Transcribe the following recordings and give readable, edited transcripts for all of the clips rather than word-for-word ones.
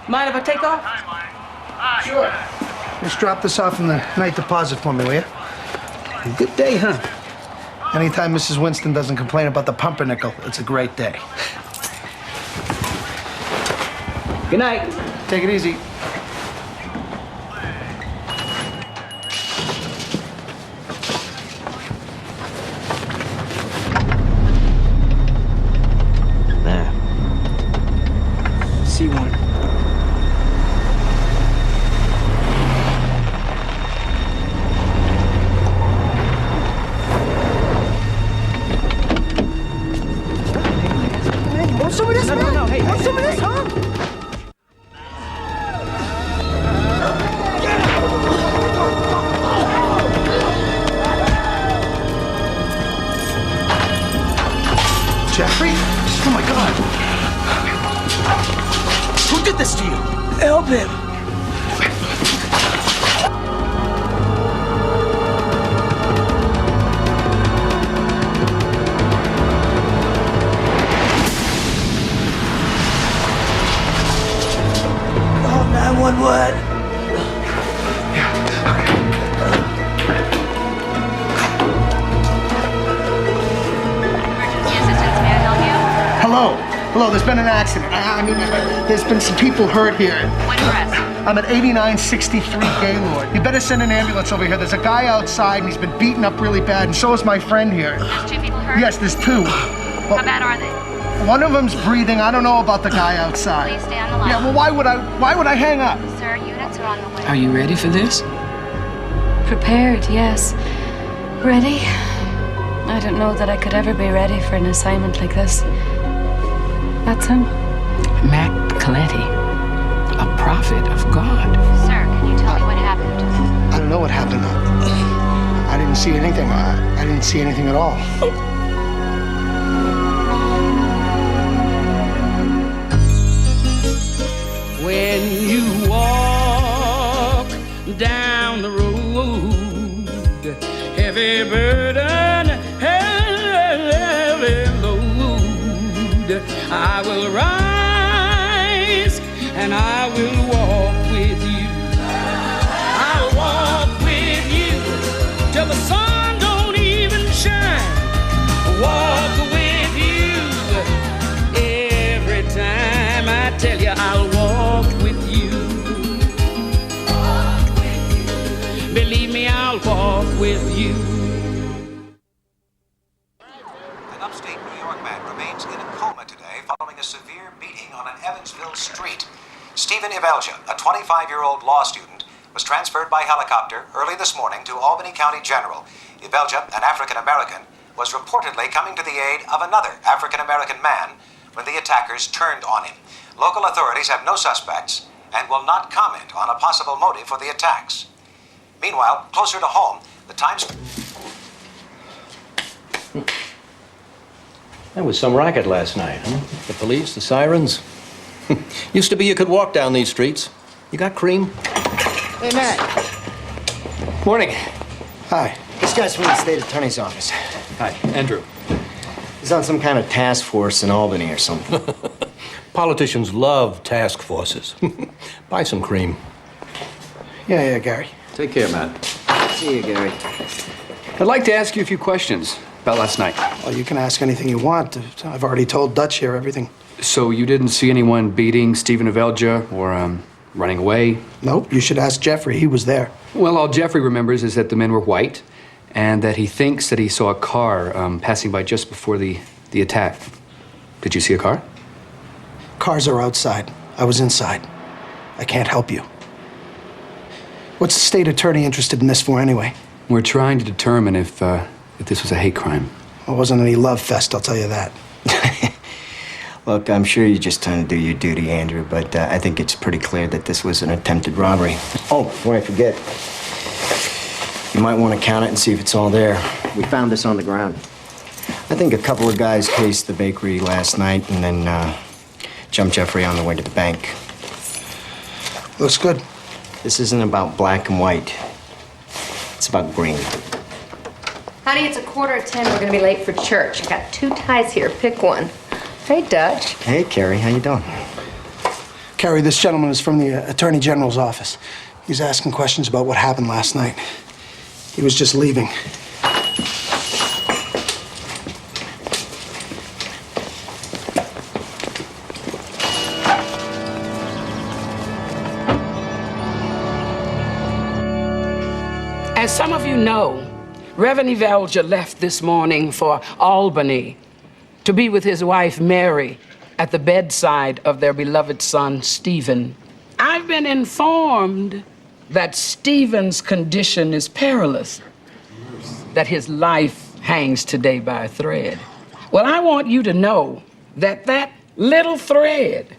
Mind if I take off? Sure. Just drop this off in the night deposit for me, will you? Good day, huh? Anytime Mrs. Winston doesn't complain about the pumpernickel, it's a great day. Good night. Take it easy. There. See one. Want some of this, man? No, hey. Want some of this, huh? Jeffrey? Oh, my God. Who did this to you? Help him. Oh, 911. Emergency assistance, may I help you? Hello. Hello, there's been an accident. I mean, there's been some people hurt here. What address? I'm at 8963 Gaylord. You better send an ambulance over here. There's a guy outside, and he's been beaten up really bad, and so is my friend here. There's 2 people hurt? Yes, there's 2. How bad are they? One of them's breathing. I don't know about the guy outside. Please stay on the line. Yeah, well, why would I hang up? Sir, units are on the way. Are you ready for this? Prepared, yes. Ready? I don't know that I could ever be ready for an assignment like this. That's him. Mac Coletti, a prophet of God. Sir, can you tell me what happened? I don't know what happened. I didn't see anything. I didn't see anything at all. When you walk down the road, heavy burden, heavy load, I will rise and I will walk with you. I'll walk with you till the sun don't even shine. Walk with you every time I tell you I'll walk with you. Believe me, I'll walk with you. An upstate New York man remains in a coma today following a severe beating on an Evansville street. Stephen Ivelja, a 25-year-old law student, was transferred by helicopter early this morning to Albany County General. Ivelja, an African-American, was reportedly coming to the aid of another African-American man when the attackers turned on him. Local authorities have no suspects and will not comment on a possible motive for the attacks. Meanwhile, closer to home, the Times... That was some racket last night, huh? The police, the sirens. Used to be you could walk down these streets. You got cream? Hey, Matt. Morning. Hi. This guy's from the state attorney's office. Hi, Andrew. He's on some kind of task force in Albany or something. Politicians love task forces. Buy some cream. Yeah, Gary. Take care, Matt. See you, Gary. I'd like to ask you a few questions about last night. Well, you can ask anything you want. I've already told Dutch here everything. So you didn't see anyone beating Stephen Ivelja or running away? Nope, you should ask Jeffrey. He was there. Well, all Jeffrey remembers is that the men were white and that he thinks that he saw a car passing by just before the attack. Did you see a car? Cars are outside. I was inside. I can't help you. What's the state attorney interested in this for anyway? We're trying to determine if this was a hate crime. It wasn't any love fest, I'll tell you that. Look, I'm sure you're just trying to do your duty, Andrew, but I think it's pretty clear that this was an attempted robbery. Oh, before I forget, you might want to count it and see if it's all there. We found this on the ground. I think a couple of guys cased the bakery last night and then jumped Jeffrey on the way to the bank. Looks good. This isn't about black and white. It's about green. Honey, it's 10:15. We're gonna be late for church. I got 2 ties here. Pick one. Hey, Dutch. Hey, Carrie, how you doing? Carrie, this gentleman is from the Attorney General's office. He's asking questions about what happened last night. He was just leaving. As some of you know, Reverend Evelja left this morning for Albany to be with his wife, Mary, at the bedside of their beloved son, Stephen. I've been informed that Stephen's condition is perilous, that his life hangs today by a thread. Well, I want you to know that that little thread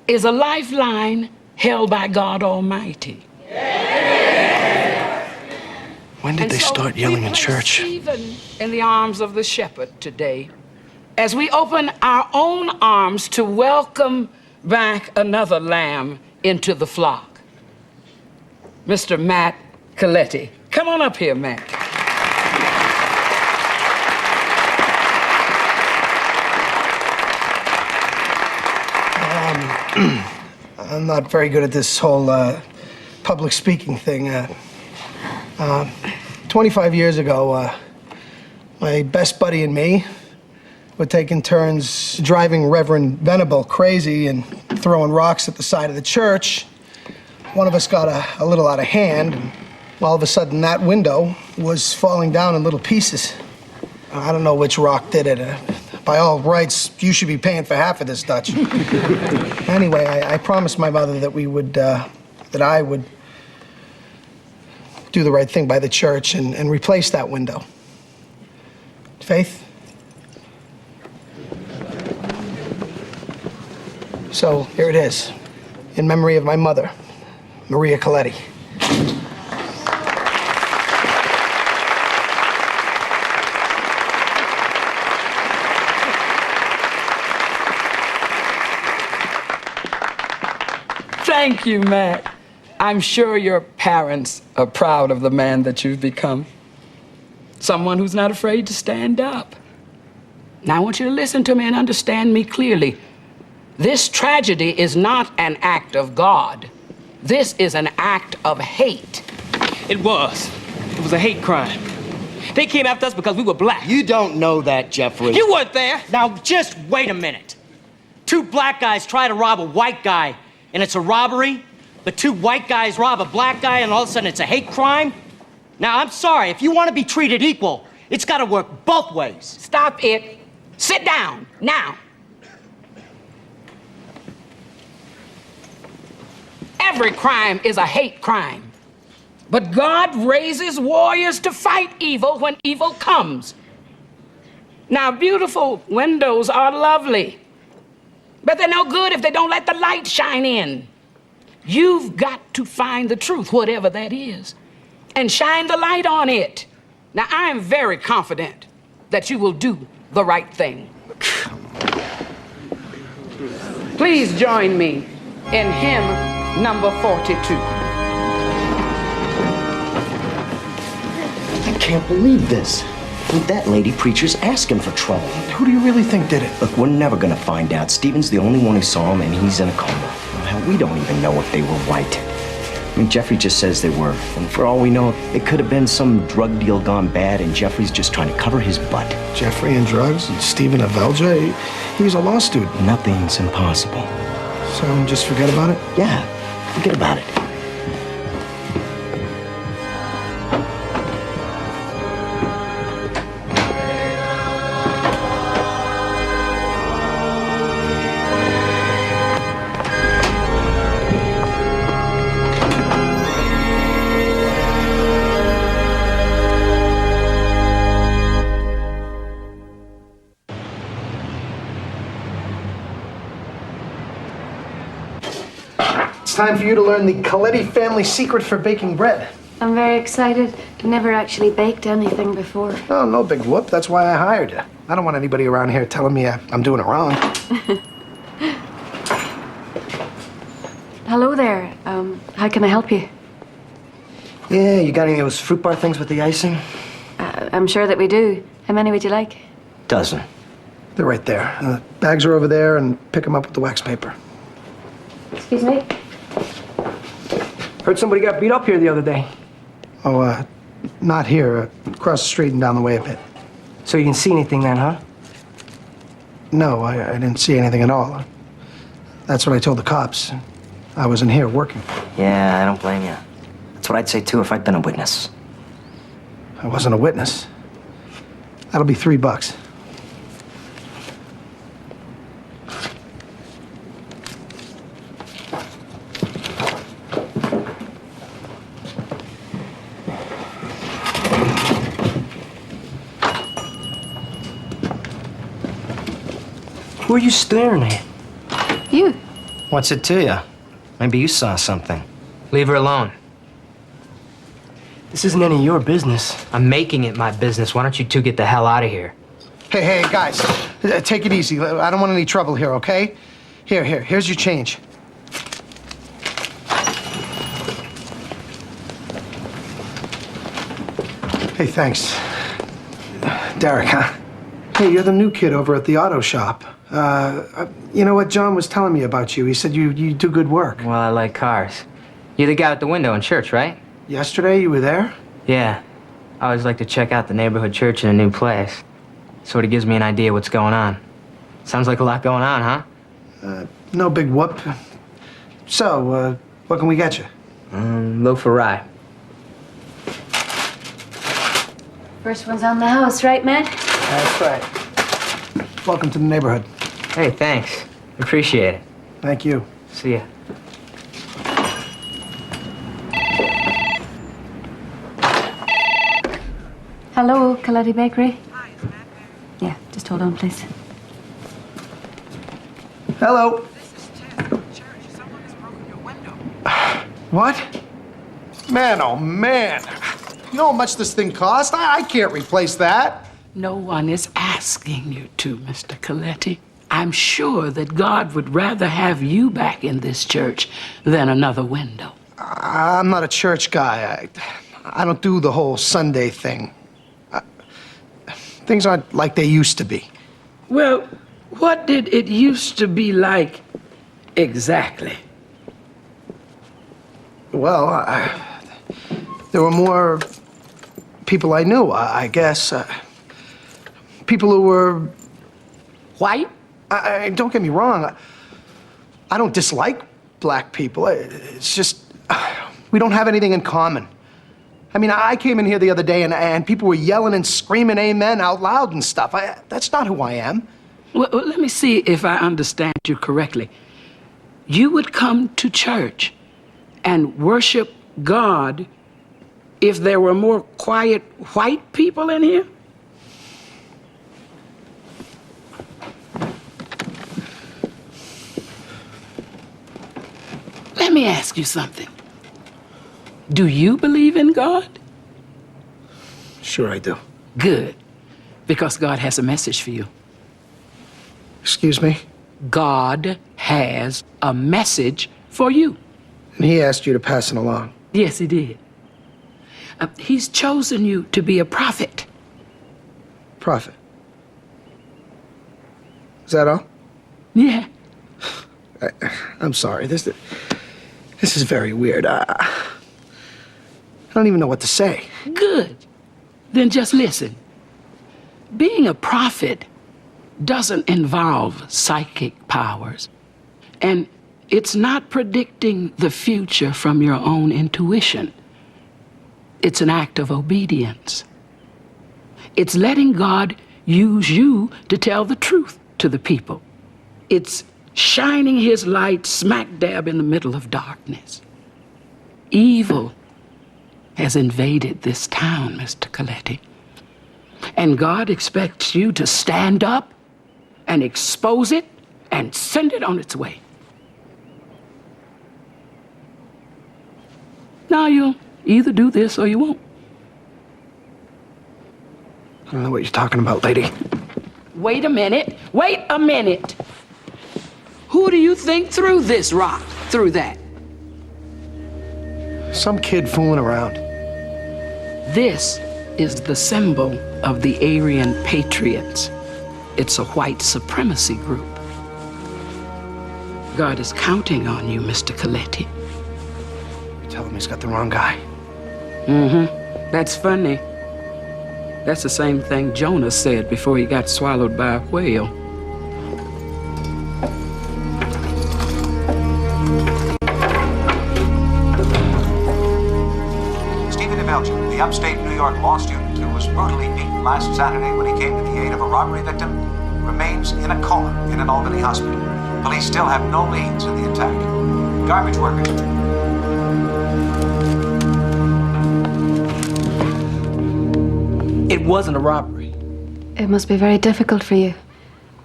is a lifeline held by God Almighty. When did they start yelling in church? Stephen in the arms of the shepherd today, as we open our own arms to welcome back another lamb into the flock. Mr. Matt Coletti. Come on up here, Matt. I'm not very good at this whole public speaking thing. 25 years ago, my best buddy and me were taking turns driving Reverend Venable crazy and throwing rocks at the side of the church. One of us got a little out of hand, and all of a sudden that window was falling down in little pieces. I don't know which rock did it. By all rights, you should be paying for half of this, Dutch. Anyway, I promised my mother that I would do the right thing by the church and replace that window. Faith? So here it is, in memory of my mother, Maria Coletti. Thank you, Matt. I'm sure your parents are proud of the man that you've become. Someone who's not afraid to stand up. Now, I want you to listen to me and understand me clearly. This tragedy is not an act of God. This is an act of hate. It was. It was a hate crime. They came after us because we were black. You don't know that, Jeffrey. You weren't there. Now, just wait a minute. Two black guys try to rob a white guy, and it's a robbery. But two white guys rob a black guy, and all of a sudden it's a hate crime? Now, I'm sorry. If you want to be treated equal, it's got to work both ways. Stop it. Sit down, now. Every crime is a hate crime. But God raises warriors to fight evil when evil comes. Now, beautiful windows are lovely, but they're no good if they don't let the light shine in. You've got to find the truth, whatever that is, and shine the light on it. Now, I am very confident that you will do the right thing. Please join me in hymn number 42. I can't believe this. That lady preacher's asking for trouble. Who do you really think did it? Look, we're never gonna find out. Stephen's the only one who saw him, and he's in a coma. Hell, we don't even know if they were white. I mean, Jeffrey just says they were. And for all we know, it could have been some drug deal gone bad, and Jeffrey's just trying to cover his butt. Jeffrey and drugs? And Stephen Evelja? He was a law student. Nothing's impossible. So just forget about it? Yeah, forget about it. It's time for you to learn the Coletti family secret for baking bread. I'm very excited. I've never actually baked anything before. Oh, no big whoop. That's why I hired you. I don't want anybody around here telling me I'm doing it wrong. Hello there. How can I help you? Yeah, you got any of those fruit bar things with the icing? I'm sure that we do. How many would you like? Dozen. They're right there. Bags are over there, and pick them up with the wax paper. Excuse me? Heard somebody got beat up here the other day. Oh, not here. Across the street and down the way a bit. So you didn't see anything then, huh? No, I didn't see anything at all. That's what I told the cops. I wasn't here working. Yeah, I don't blame you. That's what I'd say too if I'd been a witness. I wasn't a witness. That'll be $3. Who are you staring at? You. What's it to you? Maybe you saw something. Leave her alone. This isn't any of your business. I'm making it my business. Why don't you two get the hell out of here? Hey, guys, take it easy. I don't want any trouble here, okay? Here's your change. Hey, thanks. Derek, huh? Hey, you're the new kid over at the auto shop. You know what John was telling me about you? He said you do good work. Well, I like cars. You're the guy at the window in church, right? Yesterday, you were there? Yeah. I always like to check out the neighborhood church in a new place. Sort of gives me an idea what's going on. Sounds like a lot going on, huh? No big whoop. So, what can we get you? Loaf for rye. First one's on the house, right, man? That's right. Welcome to the neighborhood. Hey, thanks. Appreciate it. Thank you. See ya. Hello, Coletti Bakery. Hi, is Matt there? Yeah, just hold on, please. Hello. This is Ted from church. Someone has broken your window. What? Man, oh man. You know how much this thing cost? I can't replace that. No one is asking you to, Mr. Coletti. I'm sure that God would rather have you back in this church than another window. I'm not a church guy. I don't do the whole Sunday thing. Things aren't like they used to be. Well, what did it used to be like exactly? Well, there were more people I knew, I guess. People who were white? Don't get me wrong. I don't dislike black people. It's just we don't have anything in common. I mean, I came in here the other day and people were yelling and screaming amen out loud and stuff. That's not who I am. Well, let me see if I understand you correctly. You would come to church and worship God if there were more quiet white people in here? Let me ask you something. Do you believe in God? Sure I do. Good, because God has a message for you. Excuse me? God has a message for you. And he asked you to pass it along. Yes, he did. He's chosen you to be a prophet. Prophet? Is that all? Yeah. I'm sorry. This is very weird. I don't even know what to say. Good. Then just listen. Being a prophet doesn't involve psychic powers. And it's not predicting the future from your own intuition. It's an act of obedience. It's letting God use you to tell the truth to the people. It's shining his light smack dab in the middle of darkness. Evil has invaded this town, Mr. Coletti. And God expects you to stand up and expose it and send it on its way. Now you'll either do this or you won't. I don't know what you're talking about, lady. Wait a minute. Wait a minute. Who do you think threw this rock through that? Some kid fooling around. This is the symbol of the Aryan Patriots. It's a white supremacy group. God is counting on you, Mr. Coletti. You tell him he's got the wrong guy. Mm-hmm. That's funny. That's the same thing Jonah said before he got swallowed by a whale. Stephen Belgium, the upstate New York law student who was brutally beaten last Saturday when he came to the aid of a robbery victim, remains in a coma in an Albany hospital. Police still have no leads in the attack. Garbage workers. It wasn't a robbery. It must be very difficult for you,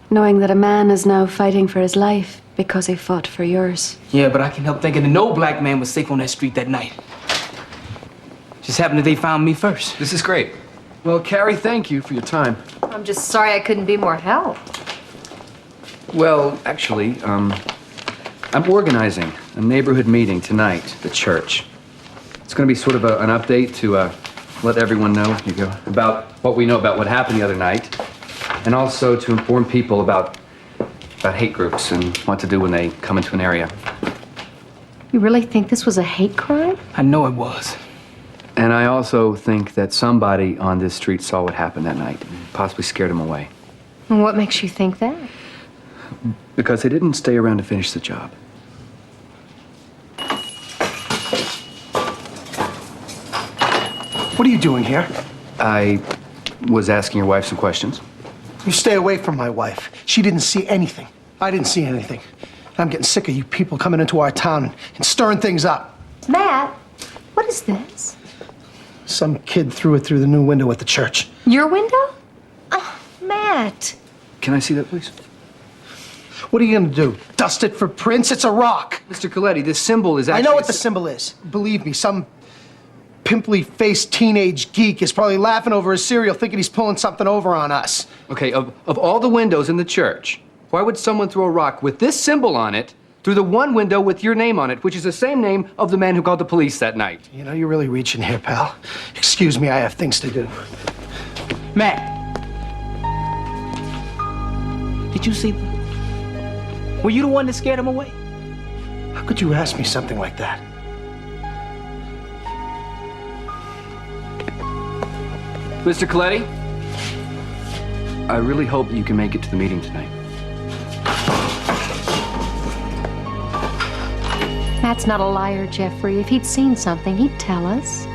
knowing that a man is now fighting for his life because he fought for yours. Yeah, but I can't help thinking that no black man was safe on that street that night. Just happened that they found me first. This is great. Well, Carrie, thank you for your time. I'm just sorry I couldn't be more help. Well, actually, I'm organizing a neighborhood meeting tonight at the church. It's going to be sort of an update to let everyone know about what we know about what happened the other night, and also to inform people about hate groups and what to do when they come into an area. You really think this was a hate crime? I know it was. And I also think that somebody on this street saw what happened that night and possibly scared them away. And what makes you think that? Because they didn't stay around to finish the job. What are you doing here? I was asking your wife some questions. You stay away from my wife. She didn't see anything. I didn't see anything. I'm getting sick of you people coming into our town and stirring things up. Matt, what is this? Some kid threw it through the new window at the church. Your window? Oh, Matt. Can I see that, please? What are you gonna do? Dust it for prints? It's a rock. Mr. Coletti, this symbol is actually... I know what the symbol is. Believe me, some pimply-faced teenage geek is probably laughing over his cereal thinking he's pulling something over on us. Okay, of all the windows in the church, why would someone throw a rock with this symbol on it through the one window with your name on it, which is the same name of the man who called the police that night? You know, you're really reaching here, pal. Excuse me, I have things to do. Matt. Did you see them? Were you the one that scared him away? How could you ask me something like that? Mr. Coletti, I really hope you can make it to the meeting tonight. Matt's not a liar, Jeffrey. If he'd seen something, he'd tell us.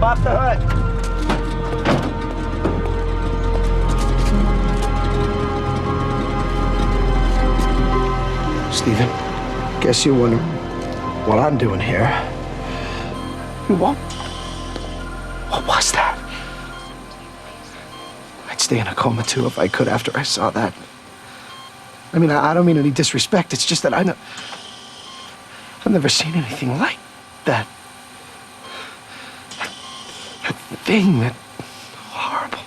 Off the hood. Stephen, guess you're wondering what I'm doing here. What? What was that? I'd stay in a coma too if I could after I saw that. I mean, I don't mean any disrespect. It's just that I've never seen anything like that. Thing that horrible.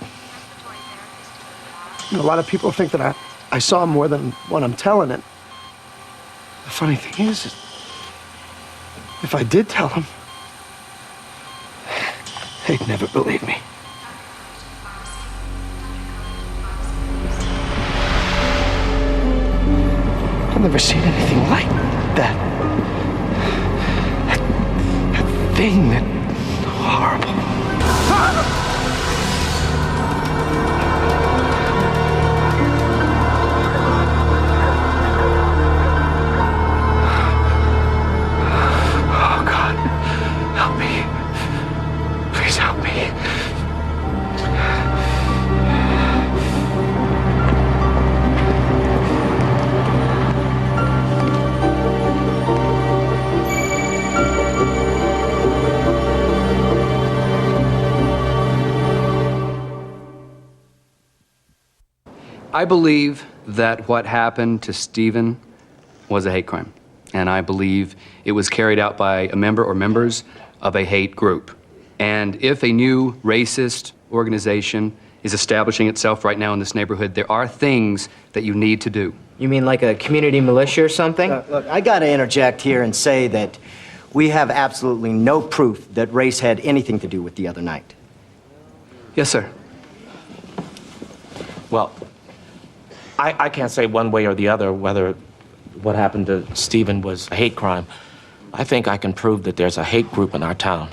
You know, a lot of people think that I saw more than what I'm telling, and the funny thing is if I did tell them, they'd never believe me. I've never seen anything like that. That thing that horrible. Oh, God, help me. Please help me. I believe that what happened to Stephen was a hate crime. And I believe it was carried out by a member or members of a hate group. And if a new racist organization is establishing itself right now in this neighborhood, there are things that you need to do. You mean like a community militia or something? Look, I gotta interject here and say that we have absolutely no proof that race had anything to do with the other night. Yes, sir. Well, I can't say one way or the other whether what happened to Stephen was a hate crime. I think I can prove that there's a hate group in our town.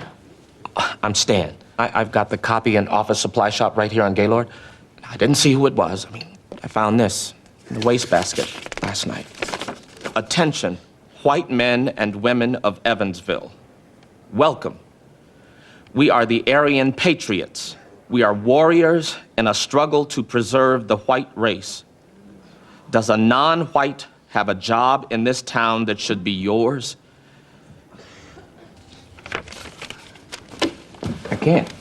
I'm Stan. I've got the copy and office supply shop right here on Gaylord. I didn't see who it was. I mean, I found this in the wastebasket last night. Attention, white men and women of Evansville. Welcome. We are the Aryan Patriots. We are warriors in a struggle to preserve the white race. Does a non-white have a job in this town that should be yours? I can't.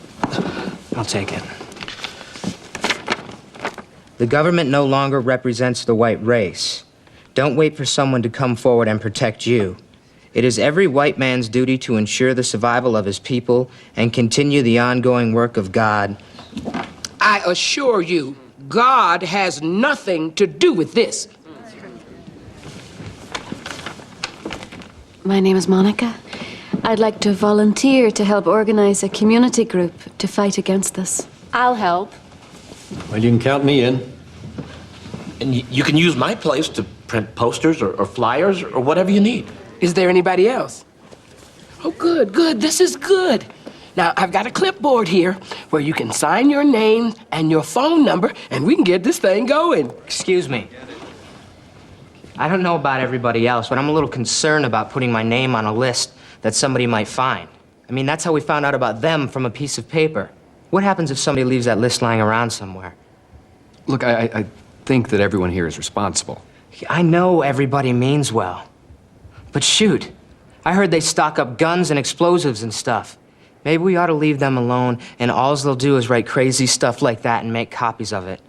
I'll take it. The government no longer represents the white race. Don't wait for someone to come forward and protect you. It is every white man's duty to ensure the survival of his people and continue the ongoing work of God. I assure you, God has nothing to do with this. My name is Monica. I'd like to volunteer to help organize a community group to fight against this. I'll help. Well, you can count me in. And you can use my place to print posters or flyers or whatever you need. Is there anybody else? Oh, good, good. This is good. Now, I've got a clipboard here where you can sign your name and your phone number, and we can get this thing going. Excuse me. I don't know about everybody else, but I'm a little concerned about putting my name on a list that somebody might find. I mean, that's how we found out about them from a piece of paper. What happens if somebody leaves that list lying around somewhere? Look, I think that everyone here is responsible. I know everybody means well. But shoot, I heard they stock up guns and explosives and stuff. Maybe we ought to leave them alone, and all they'll do is write crazy stuff like that and make copies of it.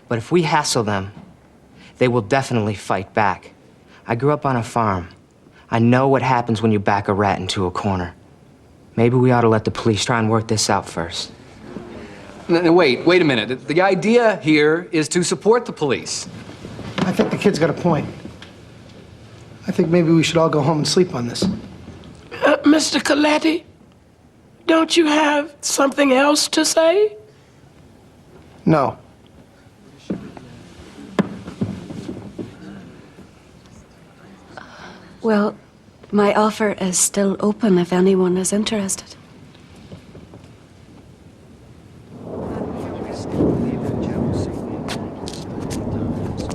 But if we hassle them, they will definitely fight back. I grew up on a farm. I know what happens when you back a rat into a corner. Maybe we ought to let the police try and work this out first. No, wait a minute. The idea here is to support the police. I think the kid's got a point. I think maybe we should all go home and sleep on this. Mr. Coletti, don't you have something else to say? No. Well, my offer is still open if anyone is interested.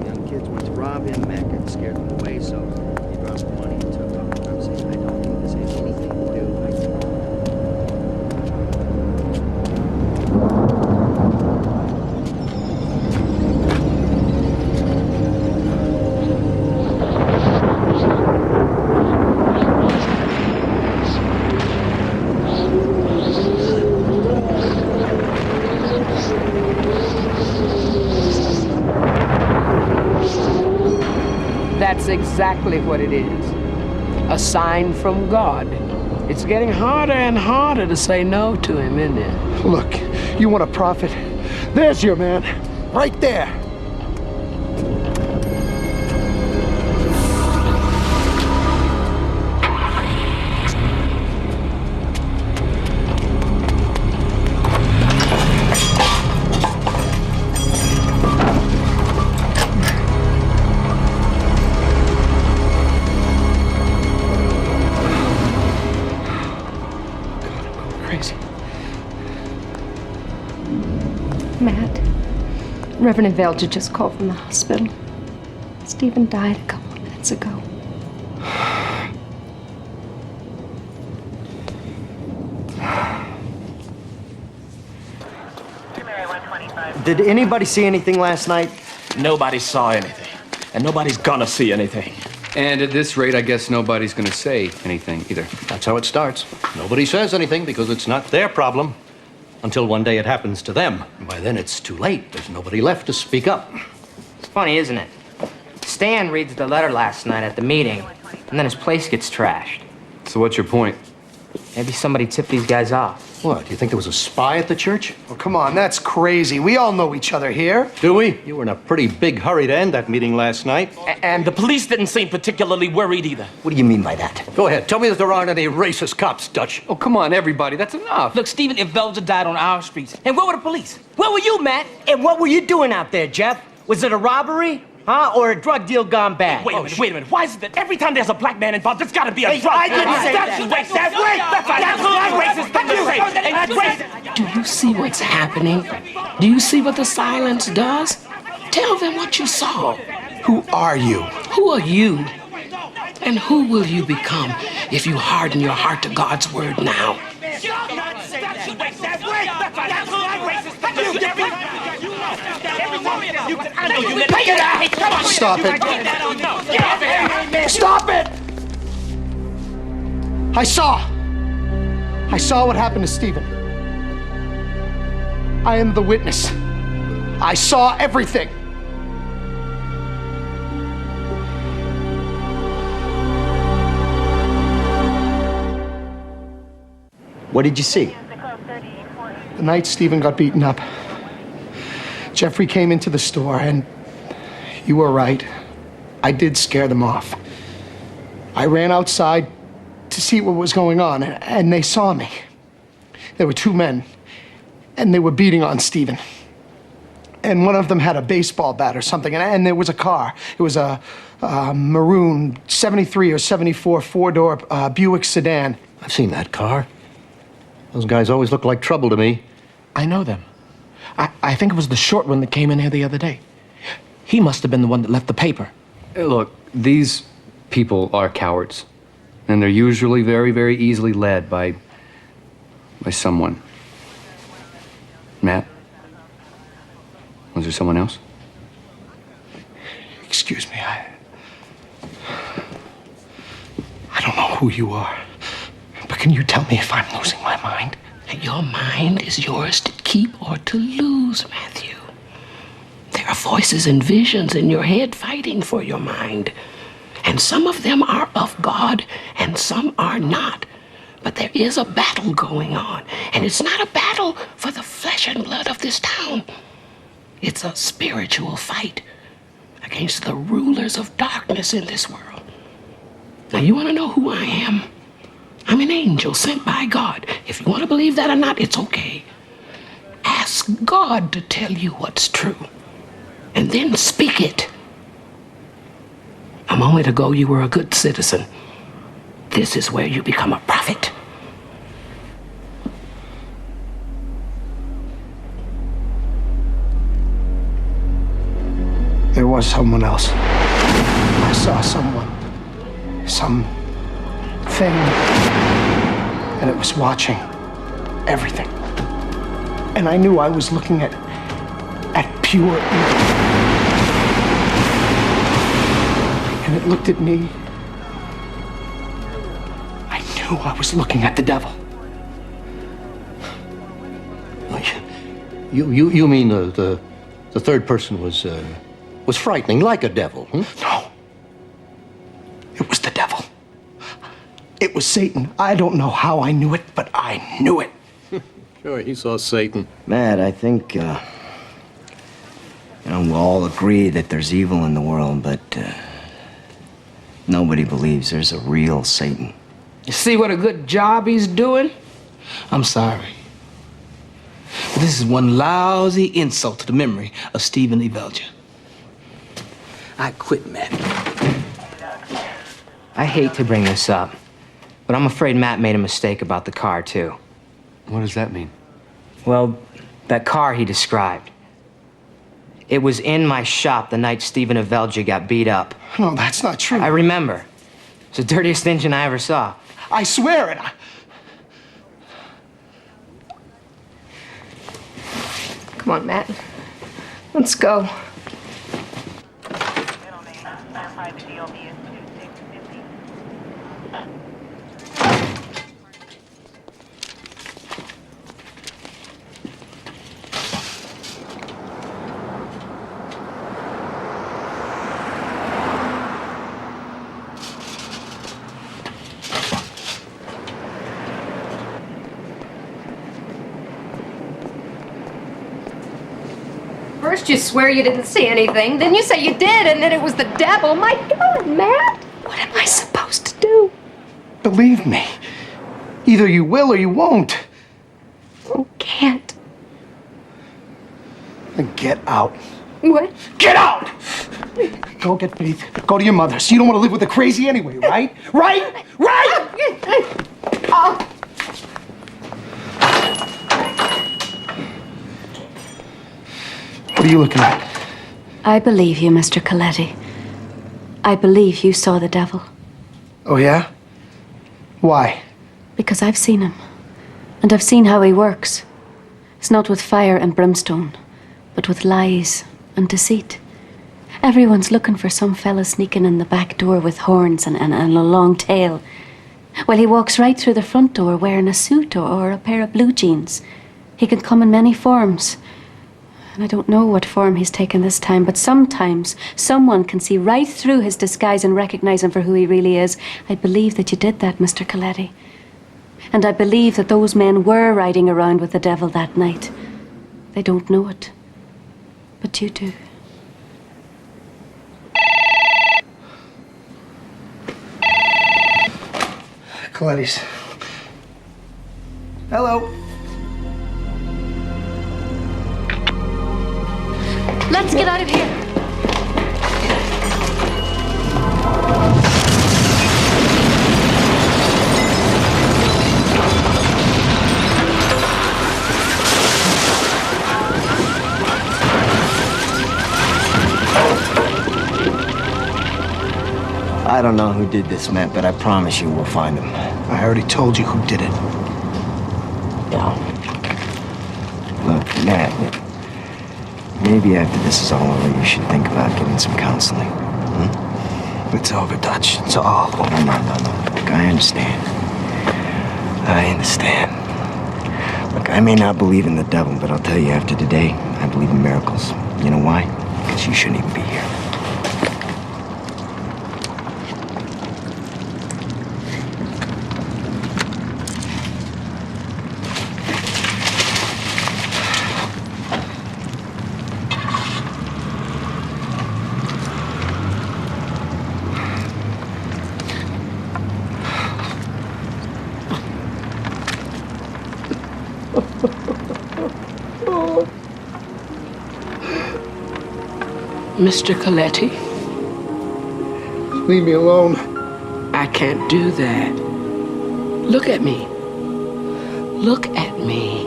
Young kids went to rob him, Mac got scared of the way, so he dropped the money and took off. I'm saying, I don't think this has anything to do with... That's exactly what it is. A sign from God. It's getting harder and harder to say no to him, isn't it? Look, you want a prophet? There's your man, right there. Matt, Reverend Velger just called from the hospital. Stephen died a couple of minutes ago. Did anybody see anything last night? Nobody saw anything. And nobody's gonna see anything. And at this rate, I guess nobody's going to say anything either. That's how it starts. Nobody says anything because it's not their problem. Until one day it happens to them. By then it's too late. There's nobody left to speak up. It's funny, isn't it? Stan reads the letter last night at the meeting, and then his place gets trashed. So what's your point? Maybe somebody tipped these guys off. What, do you think there was a spy at the church? Oh, come on, that's crazy. We all know each other here. Do we? You were in a pretty big hurry to end that meeting last night. And the police didn't seem particularly worried either. What do you mean by that? Go ahead. Tell me that there aren't any racist cops, Dutch. Oh, come on, everybody. That's enough. Look, Stephen Ivelja died on our streets. And where were the police? Where were you, Matt? And what were you doing out there, Jeff? Was it a robbery? Huh? Or a drug deal gone bad? Wait a minute. Why is it that every time there's a black man involved, there's got to be a drug? I didn't say that. Do you see what's happening? Do you see what the silence does? Tell them what you saw. Who are you? Who are you? And who will you become if you harden your heart to God's word now? Stop it. Stop it! I saw what happened to Stephen. I am the witness. I saw everything. What did you see? The night Stephen got beaten up, Jeffrey came into the store, and you were right. I did scare them off. I ran outside to see what was going on, and they saw me. There were two men, and they were beating on Stephen. And one of them had a baseball bat or something, and there was a car. It was a maroon 73 or 74 four-door Buick sedan. I've seen that car. Those guys always look like trouble to me. I know them. I think it was the short one that came in here the other day. He must have been the one that left the paper. Look, these people are cowards. And they're usually very, very easily led by someone. Matt? Was there someone else? Excuse me, I don't know who you are, but can you tell me if I'm losing my mind? Your mind is yours to keep or to lose, Matthew. There are voices and visions in your head fighting for your mind. And some of them are of God, and some are not. But there is a battle going on, and it's not a battle for the flesh and blood of this town. It's a spiritual fight against the rulers of darkness in this world. Now, you want to know who I am? I'm an angel sent by God. If you want to believe that or not, it's okay. Ask God to tell you what's true, and then speak it. A moment ago, you were a good citizen. This is where you become a prophet. There was someone else. I saw someone. Something. And it was watching everything. And I knew I was looking at pure evil. And it looked at me. I knew I was looking at the devil. You mean the third person was frightening like a devil, hmm? No. It was the devil. It was Satan. I don't know how I knew it, but I knew it. Sure, he saw Satan. Matt, I think, we'll all agree that there's evil in the world, but nobody believes there's a real Satan. You see what a good job he's doing? I'm sorry. But this is one lousy insult to the memory of Stephen Ivelja. I quit, Matt. I hate to bring this up, but I'm afraid Matt made a mistake about the car, too. What does that mean? Well, that car he described. It was in my shop the night Stephen Ivelja got beat up. No, that's not true. I remember. It's the dirtiest engine I ever saw. I swear it. Come on, Matt. Let's go. First you swear you didn't see anything, then you say you did, and then it was the devil. My God, Matt! What am I supposed to do? Believe me. Either you will or you won't. I can't. Then get out. What? Get out! Go get Faith. Go to your mother's. You don't want to live with a crazy anyway, right? Right? Right? Oh. What are you looking at? I believe you, Mr. Coletti. I believe you saw the devil. Oh, yeah? Why? Because I've seen him. And I've seen how he works. It's not with fire and brimstone, but with lies and deceit. Everyone's looking for some fella sneaking in the back door with horns and a long tail. Well, he walks right through the front door wearing a suit or a pair of blue jeans. He can come in many forms. And I don't know what form he's taken this time, but sometimes someone can see right through his disguise and recognize him for who he really is. I believe that you did that, Mr. Coletti. And I believe that those men were riding around with the devil that night. They don't know it. But you do. Coletti's. Hello. Let's get out of here. I don't know who did this, Matt, but I promise you we'll find him. I already told you who did it. Yeah. Look, Matt, maybe after this is all over, you should think about getting some counseling. It's over, Dutch. It's all over. No. Look, I understand. Look, I may not believe in the devil, but I'll tell you, after today, I believe in miracles. You know why? Because you shouldn't even be here. Mr. Coletti? Leave me alone. I can't do that. Look at me. Look at me.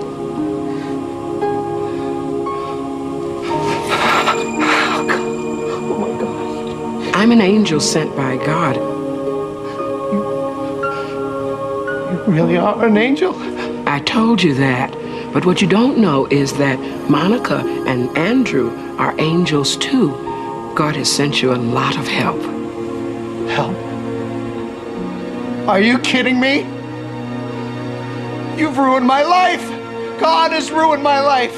Oh, my God. I'm an angel sent by God. You really are an angel? I told you that. But what you don't know is that Monica and Andrew are angels too. God has sent you a lot of help. Help? Are you kidding me? You've ruined my life. God has ruined my life.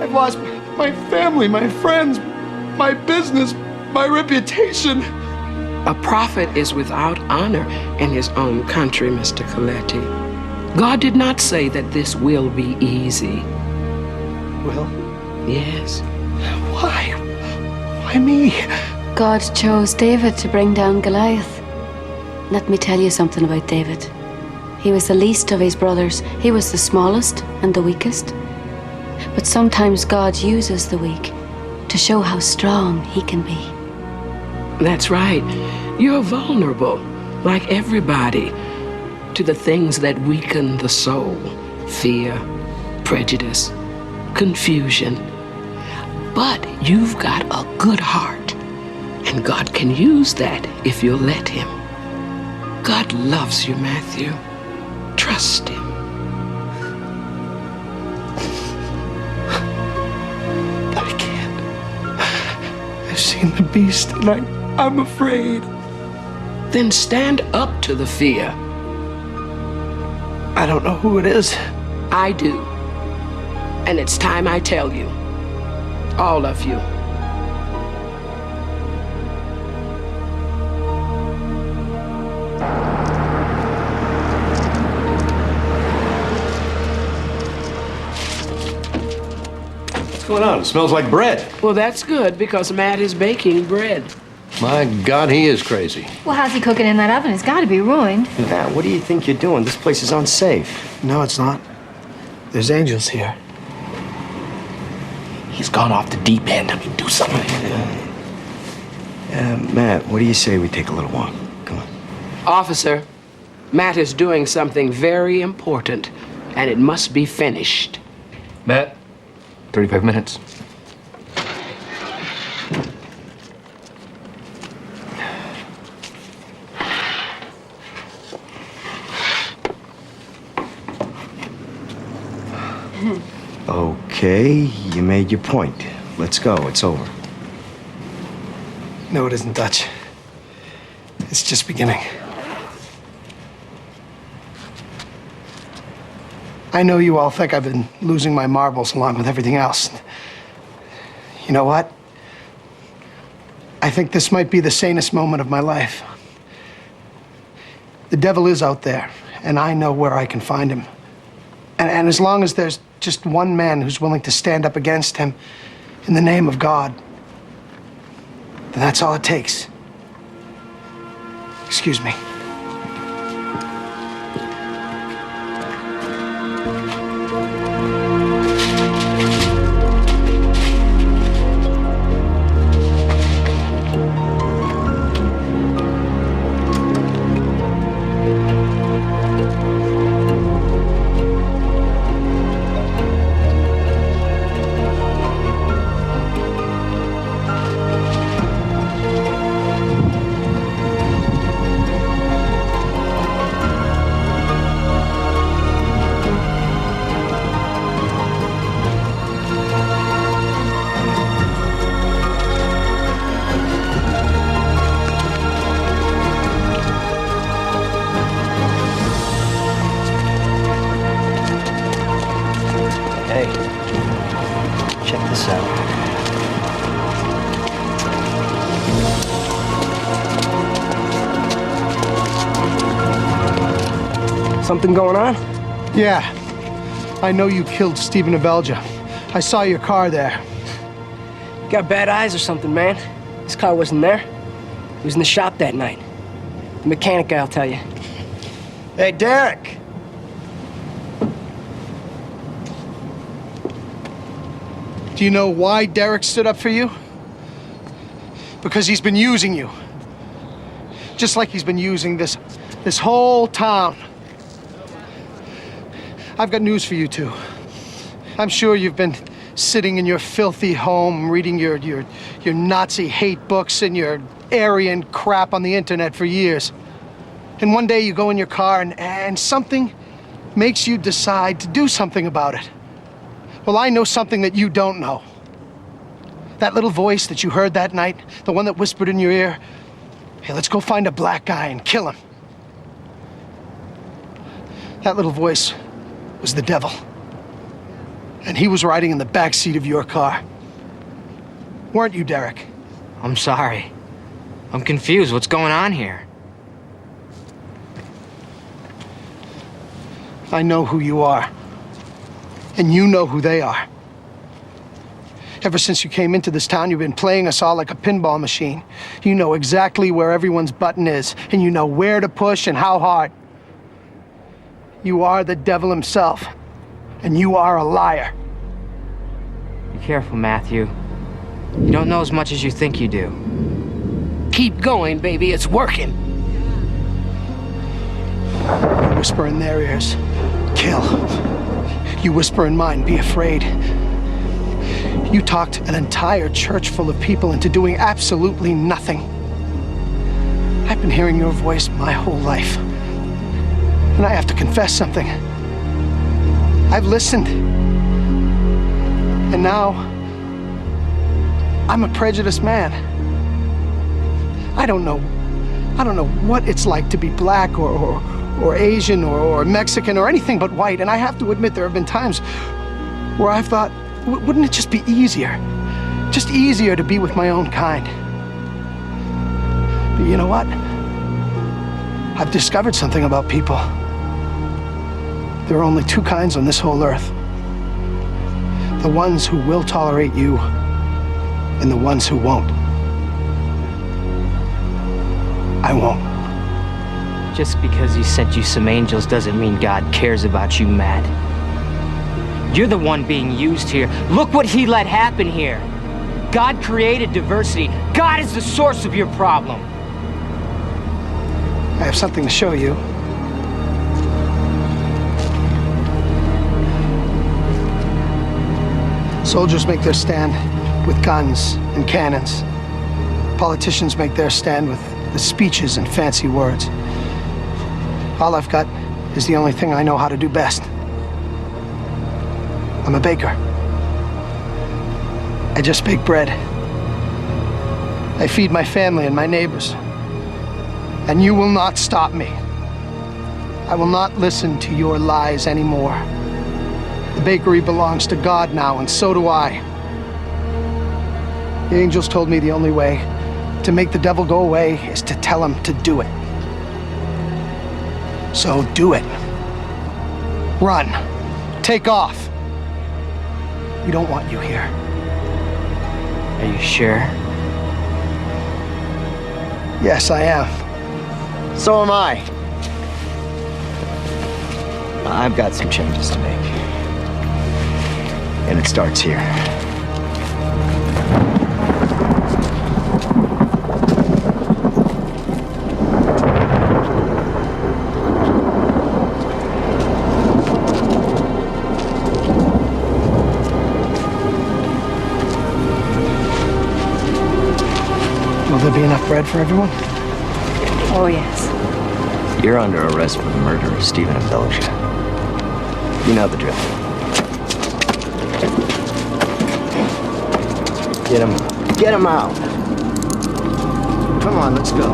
I've lost my family, my friends, my business, my reputation. A prophet is without honor in his own country, Mr. Coletti. God did not say that this will be easy. Will? Yes. Why? Why me? God chose David to bring down Goliath. Let me tell you something about David. He was the least of his brothers. He was the smallest and the weakest. But sometimes God uses the weak to show how strong he can be. That's right. You're vulnerable, like everybody, to the things that weaken the soul. Fear, prejudice, confusion. But you've got a good heart, and God can use that if you'll let him. God loves you, Matthew. Trust him. But I can't. I've seen the beast, and I'm afraid. Then stand up to the fear. I don't know who it is. I do. And it's time I tell you. All of you. What's going on? It smells like bread. Well, that's good because Matt is baking bread. My God, he is crazy. Well, how's he cooking in that oven? It's got to be ruined. Matt, what do you think you're doing? This place is unsafe. No, it's not. There's angels here. He's gone off the deep end. I mean, do something. Matt, what do you say we take a little walk? Come on. Officer, Matt is doing something very important, and it must be finished. Matt, 35 minutes. Okay, you made your point. Let's go. It's over. No, it isn't, Dutch. It's just beginning. I know you all think I've been losing my marbles along with everything else. You know what? I think this might be the sanest moment of my life. The devil is out there, and I know where I can find him. And as long as there's just one man who's willing to stand up against him in the name of God, then that's all it takes. Excuse me. Hey, check this out. Something going on? Yeah. I know you killed Stephen Ibelja. I saw your car there. Got bad eyes or something, man. This car wasn't there. He was in the shop that night. The mechanic guy will tell you. Hey, Derek. Do you know why Derek stood up for you? Because he's been using you. Just like he's been using this whole town. I've got news for you two. I'm sure you've been sitting in your filthy home reading your Nazi hate books and your Aryan crap on the internet for years. And one day you go in your car and something makes you decide to do something about it. Well, I know something that you don't know. That little voice that you heard that night, the one that whispered in your ear, hey, let's go find a black guy and kill him. That little voice was the devil. And he was riding in the back seat of your car. Weren't you, Derek? I'm sorry. I'm confused. What's going on here? I know who you are. And you know who they are. Ever since you came into this town, you've been playing us all like a pinball machine. You know exactly where everyone's button is, and you know where to push and how hard. You are the devil himself, and you are a liar. Be careful, Matthew. You don't know as much as you think you do. Keep going, baby. It's working. You whisper in their ears, kill. You whisper in mine, be afraid. You talked an entire church full of people into doing absolutely nothing. I've been hearing your voice my whole life. And I have to confess something. I've listened. And now, I'm a prejudiced man. I don't know what it's like to be black or Asian or Mexican or anything but white. And I have to admit there have been times where I've thought, wouldn't it just be easier? Just easier to be with my own kind. But you know what? I've discovered something about people. There are only two kinds on this whole earth. The ones who will tolerate you and the ones who won't. I won't. Just because he sent you some angels doesn't mean God cares about you, Matt. You're the one being used here. Look what he let happen here. God created diversity. God is the source of your problem. I have something to show you. Soldiers make their stand with guns and cannons. Politicians make their stand with the speeches and fancy words. All I've got is the only thing I know how to do best. I'm a baker. I just bake bread. I feed my family and my neighbors. And you will not stop me. I will not listen to your lies anymore. The bakery belongs to God now, and so do I. The angels told me the only way to make the devil go away is to tell him to do it. So do it. Run. Take off. We don't want you here. Are you sure? Yes, I am. So am I. I've got some changes to make. And it starts here. Will there be enough bread for everyone? Oh, yes. You're under arrest for the murder of Stephen Ivelgia. You know the drill. Get him out. Come on, let's go.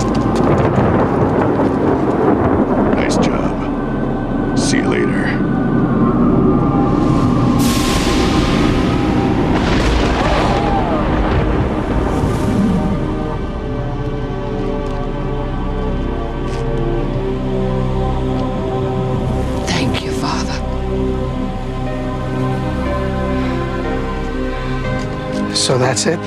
Nice job. See you later. Thank you, Father. So that's it?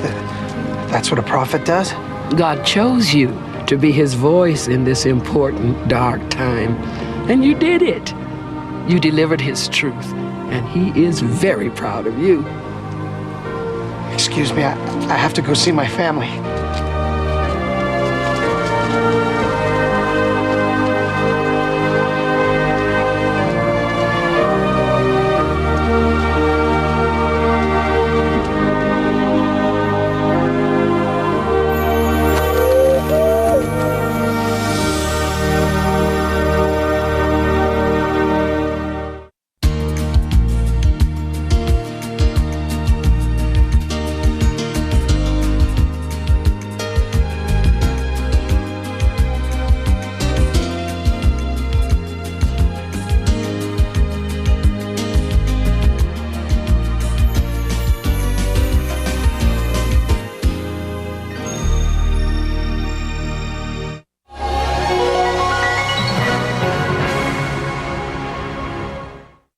That's what a prophet does? God chose you to be his voice in this important, dark time. And you did it. You delivered his truth. And he is very proud of you. Excuse me, I have to go see my family.